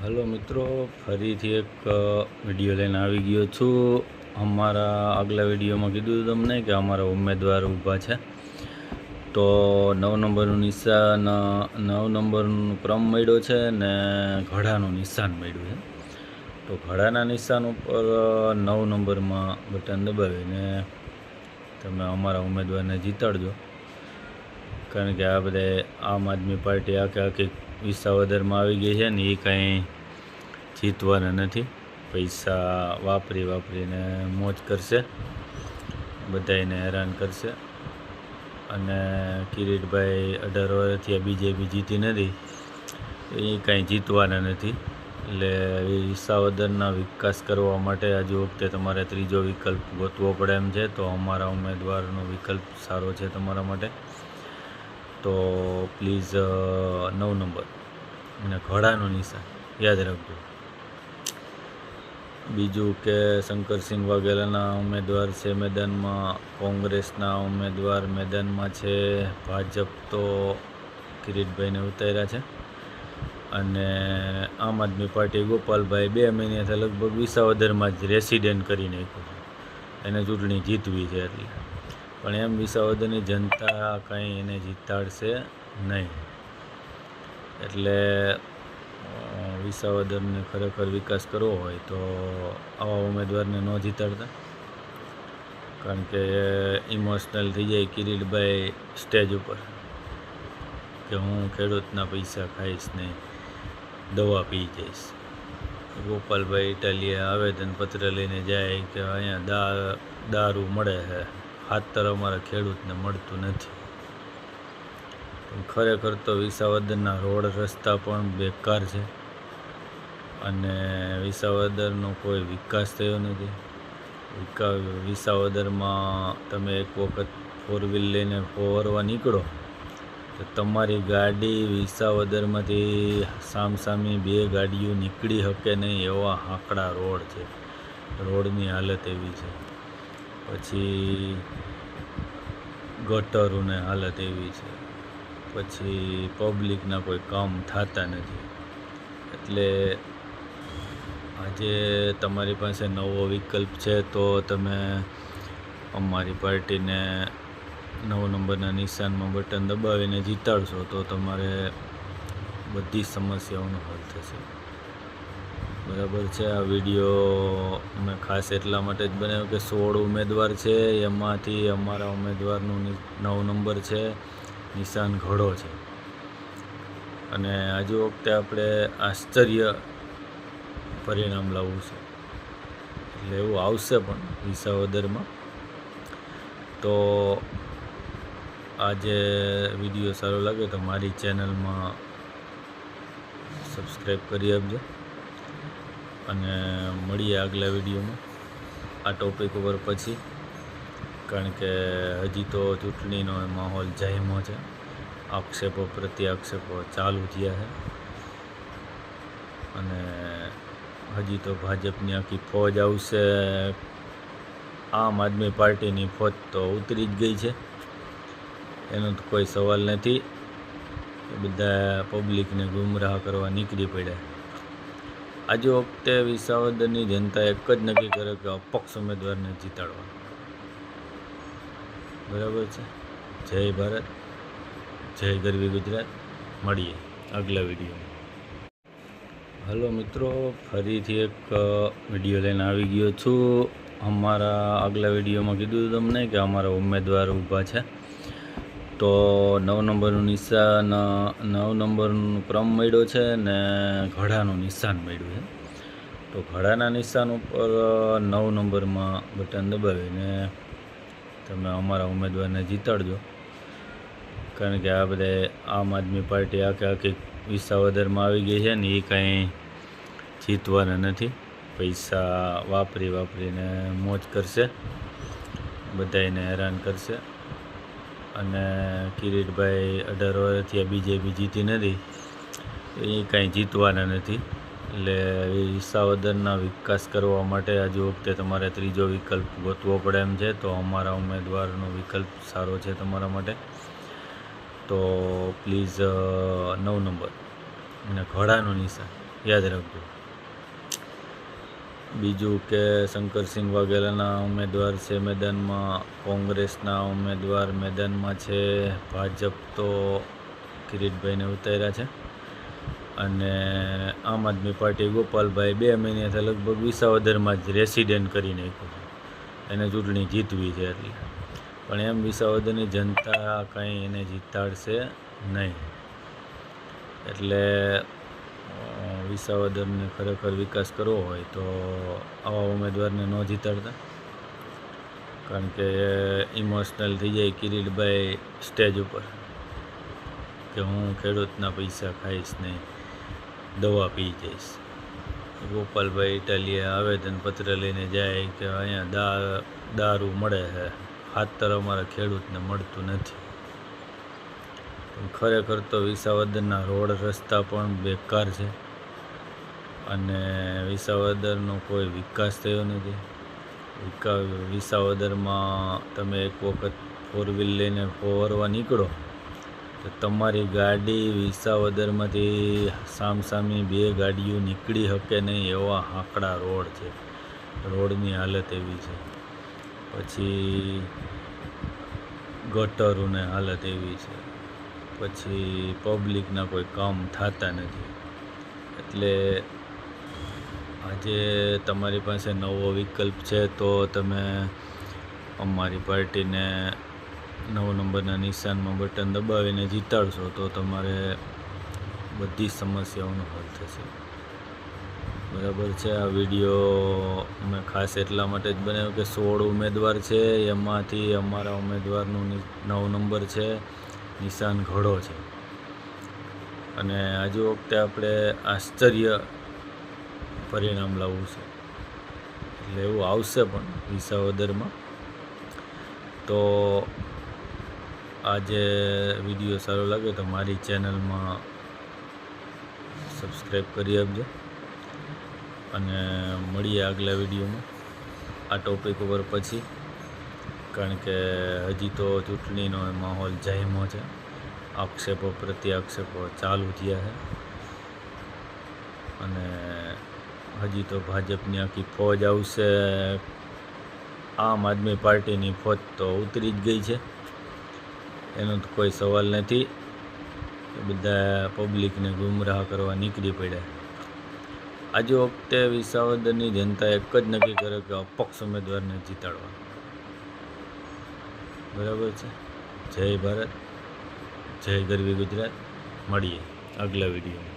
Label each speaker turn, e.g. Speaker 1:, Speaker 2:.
Speaker 1: Hello मित्रों, फरीथी एक video लईने આવી ગયો છું। અમારા આગલા વિડીયોમાં કીધું તમને કે અમારા ઉમેદવાર ઊભા છે, તો 9 નંબરનું નિશાન 9 નંબરનું ક્રમ મળ્યો છે ને ઘોડાનું નિશાન મળ્યું છે। તો ઘોડાના નિશાન ઉપર 9 નંબરમાં બટન દબાવીને તમે અમારા ઉમેદવારને જીતાડજો, કારણ કે આ બધે આમ આદમી પાર્ટી આખી વિસાવદરમાં આવી ગઈ છે ને એ કાંઈ જીતવાના નથી। પૈસા વાપરીને મોજ કરશે, બધાને હેરાન કરશે। અને કિરીટભાઈ 18 વર્ષથી બીજેપી જીતી નથી, એ કાંઈ જીતવાના નથી। એટલે વિસાવદરના વિકાસ કરવા માટે આજે વખતે તમારે ત્રીજો વિકલ્પ ગોતવો પડે એમ છે। તો અમારા ઉમેદવારનો વિકલ્પ સારો છે તમારા માટે, તો પ્લીઝ 9 નંબર અને ઘોડાનું નિશાન યાદ રાખજો। બીજું કે શંકરસિંહ વાઘેલાના ઉમેદવાર છે મેદાનમાં, કોંગ્રેસના ઉમેદવાર મેદાનમાં છે, ભાજપ તો કિરીટભાઈને ઉતાર્યા છે, અને આમ આદમી પાર્ટી ગોપાલભાઈ 2 મહિનાથી લગભગ વિસાવદરમાં જ રેસિડેન્ટ કરી નાખ્યું છે, એને ચૂંટણી જીતવી છે એટલે। પણ એમ વિસાવદરની જનતા કાંઈ એને જીતાડશે નહીં। એટલે વિસાવદરને ખરેખર વિકાસ કરવો હોય તો આવા ઉમેદવારને ન જીતાડતા, કારણ કે ઇમોશનલ થઈ જાય કિરીટભાઈ સ્ટેજ ઉપર કે હું ખેડૂતના પૈસા ખાઈશ નહીં, દવા પી જઈશ। ગોપાલભાઈ ઇટાલીએ આવેદનપત્ર લઈને જાય કે અહીંયા દારૂ મળે છે, ખાતર અમારા ખેડૂતને મળતું નથી। ખરેખર તો વિસાવદરના રોડ રસ્તા પણ બેકાર છે, અને વિસાવદરનો કોઈ વિકાસ થયો નથી। વિસાવદરમાં તમે એક વખત 4 વ્હીલ લઈને ફરવા નીકળો તો તમારી ગાડી વિસાવદરમાંથી સામસામી 2 ગાડીઓ નીકળી શકે નહીં એવા હાંકડા રોડ છે, રોડની હાલત એવી છે। પછી ગટરોની હાલત એવી છે, પછી પબ્લિકના કોઈ કામ થતા નથી। એટલે આજે તમારી પાસે નવો વિકલ્પ છે, તો તમે અમારી પાર્ટીને 9 નંબરના નિશાનમાં બટન દબાવીને જીતાડશો તો તમારે બધી સમસ્યાઓનો હલ થશે, બરાબર છે। આ વિડીયો મેં ખાસ એટલા માટે જ બનાવ્યો કે 16 ઉમેદવાર છે, એમાંથી અમારા ઉમેદવારનું 9 નંબર છે, નિશાન ઘોડો છે, અને આજે વખતે આપણે આશ્ચર્ય પરિણામ લાવવું છે, એટલે એવું આવશે પણ વિસાવદરમાં। તો આજે વિડીયો સારો લાગે તો મારી ચેનલમાં સબસ્ક્રાઈબ કરી આપજો, અને મળીએ આગલા વિડીયોમાં આ ટોપિક ઉપર પછી, કારણ કે હજી તો ચૂંટણીનો માહોલ જામ્યો છે, આક્ષેપો પ્રત્યાક્ષેપો ચાલુ થયા છે, અને હજી તો ભાજપની આખી ફોજ આવશે, આમ આદમી પાર્ટીની ફોજ તો ઉતરી જ ગઈ છે, એનો તો કોઈ સવાલ નથી। બધા પબ્લિકને ગુમરાહ કરવા નીકળી પડ્યા। આજે વખતે વિસાવદરની જનતા એક જ નક્કી કરે કે અપક્ષ ઉમેદવારને જીતાડવા, બરાબર છે। જય ભારત, જય ગરવી ગુજરાત। મળીએ આગલા વિડીયોમાં। હલો મિત્રો, ફરીથી એક વિડીયો લઈને આવી ગયો છું। અમારા આગલા વિડીયોમાં કીધું તમને કે અમારા ઉમેદવાર ઊભા છે, તો 9 નંબરનું નિશાન 9 નંબરનું ક્રમ મળ્યો છે ને ઘોડાનું નિશાન મળ્યું છે। તો ઘોડાના નિશાન ઉપર 9 નંબરમાં બટન દબાવીને તમે અમારા ઉમેદવારને જીતાડજો, કારણ કે આ બધે આમ આદમી પાર્ટી આખી વિસાવદરમાં આવી ગઈ છે ને એ કાંઈ જીતવાના નથી। પૈસા વાપરીને મોજ કરશે, બધાને હેરાન કરશે। અને કિરીટભાઈ 18 વર્ષથી બીજેપી જીતી નથી, એ કાંઈ જીતવાના નથી। એટલે વિસાવદરના વિકાસ કરવા માટે આજે વખતે તમારે ત્રીજો વિકલ્પ ગોતવો પડે એમ છે। તો અમારા ઉમેદવારનો વિકલ્પ સારો છે તમારા માટે, તો પ્લીઝ 9 નંબર અને ઘોડાનું નિશાન યાદ રાખજો. બીજું કે શંકરસિંહ વાઘેલાના ઉમેદવાર છે મેદાનમાં, કોંગ્રેસના ઉમેદવાર મેદાનમાં છે, ભાજપ તો કિરીટભાઈને ઉતાર્યા છે, અને આમ આદમી પાર્ટી ગોપાલભાઈ 2 મહિનાથી લગભગ વિસાવદરમાં જ રેસિડેન્ટ કરી નાખ્યું છે. એને ચૂંટણી જીતવી છે એટલે, પણ એમ વિસાવદરની જનતા કંઈ એને જીતાડશે નહીં. એટલે વિસાવદરને ખરેખર વિકાસ કરવો હોય તો આવા ઉમેદવારને ન જીતાડતા, કારણ કે ઇમોશનલ થઈ જાય કિરીટભાઈ સ્ટેજ ઉપર કે હું ખેડૂતના પૈસા ખાઈશ નહીં, દવા પી જઈશ. ગોપાલભાઈ ઇટાલીએ આવેદનપત્ર લઈને જાય કે અહીંયા દારૂ મળે છે, ખાતર અમારા ખેડૂતને મળતું નથી. ખરેખર તો વિસાવદરના રોડ રસ્તા પણ બેકાર છે, અને વિસાવદરનો કોઈ વિકાસ થયો નથી. વિસાવદરમાં તમે એક વખત 4 વ્હીલ લઈને ફરવા નીકળો તો તમારી ગાડી વિસાવદરમાંથી સામસામી 2 ગાડીઓ નીકળી શકે નહીં એવા હાંકડા રોડ છે. રોડની હાલત એવી છે. પછી ગટરોની હાલત એવી છે. પછી પબ્લિકના કોઈ કામ થતા નથી. એટલે આજે તમારી પાસે નવો વિકલ્પ છે તો તમે અમારી પાર્ટીને 9 નંબરના નિશાનમાં બટન દબાવીને જીતાડશો તો તમારે બધી સમસ્યાઓનો હલ થશે. બરાબર છે. આ વિડીયો મેં ખાસ એટલા માટે જ બનાવ્યો કે 16 ઉમેદવાર છે, એમાંથી અમારા ઉમેદવારનું 9 નંબર છે, નિશાન ઘોડો છે. અને આજે વખતે આપણે આશ્ચર્ય પરિણામ લાવવું છે, એટલે એવું આવશે પણ વિસાવદરમાં. તો આજે વિડીયો સારો લાગે તો મારી ચેનલમાં સબસ્ક્રાઈબ કરી આપજો, અને મળીએ આગલા વિડીયોમાં આ ટોપિક ઉપર પછી, કારણ કે હજી તો ચૂંટણીનો માહોલ જામ્યો છે. આક્ષેપો પ્રત્યાક્ષેપો ચાલુ થયા છે, અને હજી તો ભાજપની આખી ફોજ આવશે. આમ આદમી પાર્ટીની ફોજ તો ઉતરી જ ગઈ છે, એનો તો કોઈ સવાલ નથી. બધા પબ્લિકને ગુમરાહ કરવા નીકળી પડ્યા. આજે વખતે વિસાવદરની જનતા એક જ નક્કી કરે કે અપક્ષ ઉમેદવારને જીતાડવા. બરાબર છે. જય ભારત, જય ગરવી ગુજરાત. મળીએ આગલા વિડીયોમાં.